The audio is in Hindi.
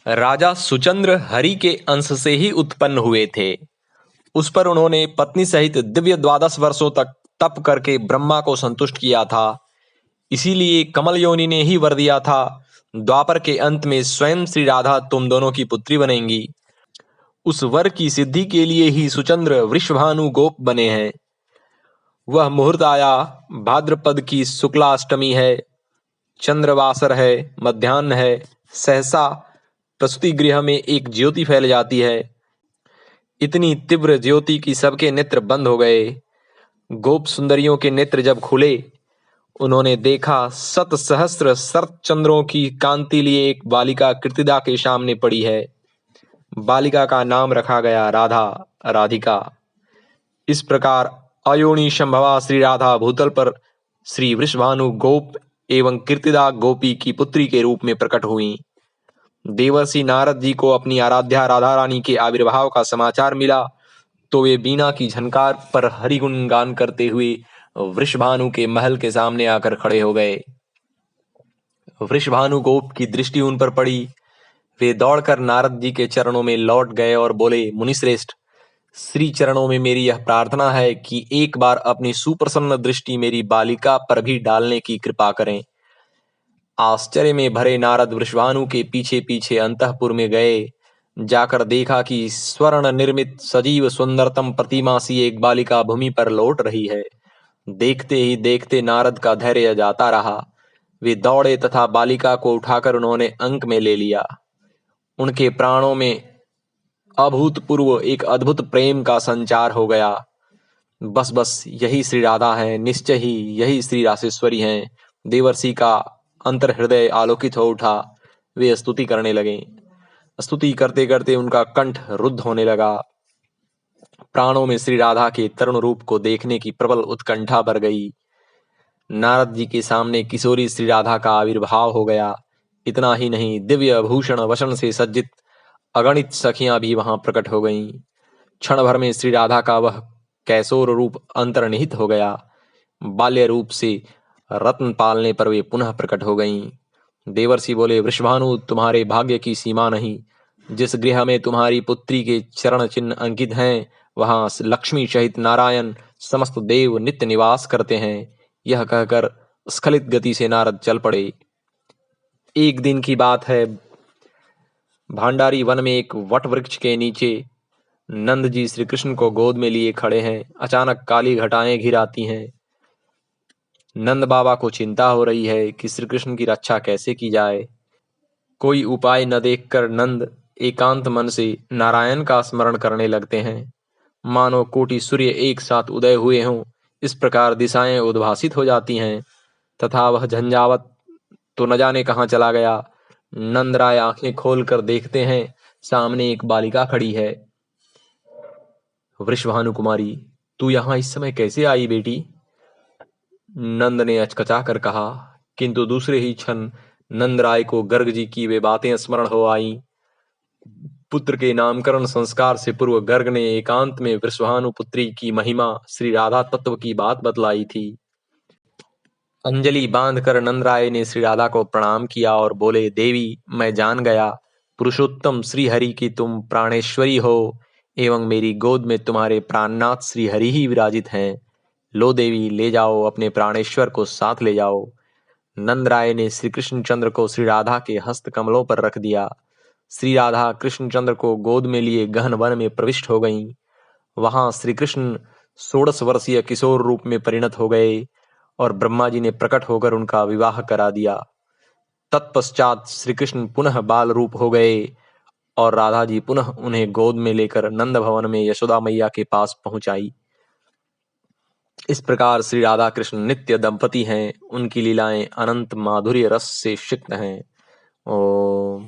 राजा सुचंद्र हरि के अंश से ही उत्पन्न हुए थे। उस पर उन्होंने पत्नी सहित दिव्य 12 वर्षों तक तप करके ब्रह्मा को संतुष्ट किया था। इसीलिए कमल योनि ने ही वर दिया था, द्वापर के अंत में स्वयं श्री राधा तुम दोनों की पुत्री बनेंगी। उस वर की सिद्धि के लिए ही सुचंद्र वृषभानु गोप बने हैं। वह मुहूर्त आया, भाद्रपद की शुक्ला अष्टमी है, चंद्रवासर है, मध्याह्न है। सहसा प्रसूति गृह में एक ज्योति फैल जाती है। इतनी तीव्र ज्योति कि सबके नेत्र बंद हो गए। गोप सुंदरियों के नेत्र जब खुले, उन्होंने देखा शत सहस्त्र शरत चंद्रों की कांति लिए एक बालिका कृतिदा के सामने पड़ी है। बालिका का नाम रखा गया राधा, राधिका। इस प्रकार अयोनि संभवा श्री राधा भूतल पर श्री वृषभानु गोप एवं कीर्तिदा गोपी की पुत्री के रूप में प्रकट हुई। देवर्षि नारद जी को अपनी आराध्या राधा रानी के आविर्भाव का समाचार मिला तो वे बीना की झनकार पर हरिगुण गान करते हुए वृषभानु के महल के सामने आकर खड़े हो गए। वृषभानु गोप की दृष्टि उन पर पड़ी। वे दौड़कर नारद जी के चरणों में लौट गए और बोले, मुनिश्रेष्ठ, श्री चरणों में मेरी यह प्रार्थना है कि एक बार अपनी सुप्रसन्न दृष्टि मेरी बालिका पर भी डालने की कृपा करें। आश्चर्य में भरे नारद वृषभानु के पीछे पीछे अंतःपुर में गए। जाकर देखा कि स्वर्ण निर्मित सजीव सुंदरतम प्रतिमा सी एक बालिका भूमि पर लौट रही है। देखते ही देखते नारद का धैर्य जाता रहा। वे दौड़े तथा बालिका को उठाकर उन्होंने अंक में ले लिया। उनके प्राणों में अभूतपूर्व एक अद्भुत प्रेम का संचार हो गया। बस बस यही श्री राधा है, निश्चय ही यही श्री रासेश्वरी हैं। देवर्षि का अंतर हृदय आलोकित हो उठा। वे स्तुति करने लगे। स्तुति करते करते उनका कंठ रुद्ध होने लगा। प्राणों में श्री राधा के तरुण रूप को देखने की प्रबल उत्कंठा भर गई। नारद जी के सामने किशोरी श्री राधा का आविर्भाव हो गया। इतना ही नहीं, दिव्य भूषण वसन से सज्जित अगणित सखियां भी वहां प्रकट हो गईं। क्षण भर में श्री राधा का वह कैशोर रूप अंतर्निहित हो गया। बाल्य रूप से रत्न पालने पर वे पुनः प्रकट हो गईं। देवर्षि बोले, वृषभानु, तुम्हारे भाग्य की सीमा नहीं। जिस गृह में तुम्हारी पुत्री के चरण चिन्ह अंकित हैं, वहां लक्ष्मी सहित नारायण समस्त देव नित्य निवास करते हैं। यह कहकर स्खलित गति से नारद चल पड़े। एक दिन की बात है, भांडारी वन में एक वट वृक्ष के नीचे नंद जी श्री कृष्ण को गोद में लिए खड़े हैं। अचानक काली घटाएं घिर आती हैं। नंद बाबा को चिंता हो रही है कि श्री कृष्ण की रक्षा कैसे की जाए। कोई उपाय न देखकर नंद एकांत मन से नारायण का स्मरण करने लगते हैं। मानो कोटि सूर्य एक साथ उदय हुए हों, इस प्रकार दिशाएं उद्भासित हो जाती हैं तथा वह झंझावत तो न जाने कहाँ चला गया। नंद राय आंखें खोलकर देखते हैं, सामने एक बालिका खड़ी है। वृषभानु कुमारी, तू यहाँ इस समय कैसे आई बेटी? नंद ने अचकचा कर कहा। किंतु दूसरे ही क्षण नंद राय को गर्ग जी की वे बातें स्मरण हो आईं। पुत्र के नामकरण संस्कार से पूर्व गर्ग ने एकांत में वृषभानु पुत्री की महिमा श्री राधा तत्व की बात बतलाई थी। अंजलि बांधकर नंद राय ने श्री राधा को प्रणाम किया और बोले, देवी, मैं जान गया पुरुषोत्तम श्री हरि की तुम प्राणेश्वरी हो एवं मेरी गोद में तुम्हारे प्राणनाथ श्री हरि ही विराजित हैं। लो देवी, ले जाओ, अपने प्राणेश्वर को साथ ले जाओ। नंद राय ने श्री कृष्णचंद्र को श्री राधा के हस्त कमलों पर रख दिया। श्री राधा कृष्णचंद्र को गोद में लिए गहन वन में प्रविष्ट हो गईं। वहां श्री कृष्ण 16 वर्षीय किशोर रूप में परिणत हो गए और ब्रह्मा जी ने प्रकट होकर उनका विवाह करा दिया। तत्पश्चात श्री कृष्ण पुनः बाल रूप हो गए और राधा जी पुनः उन्हें गोद में लेकर नंद भवन में यशोदा मैया के पास पहुंचाई। इस प्रकार श्री राधा कृष्ण नित्य दंपति हैं। उनकी लीलाएं अनंत माधुर्य रस से सिक्त हैं। ओम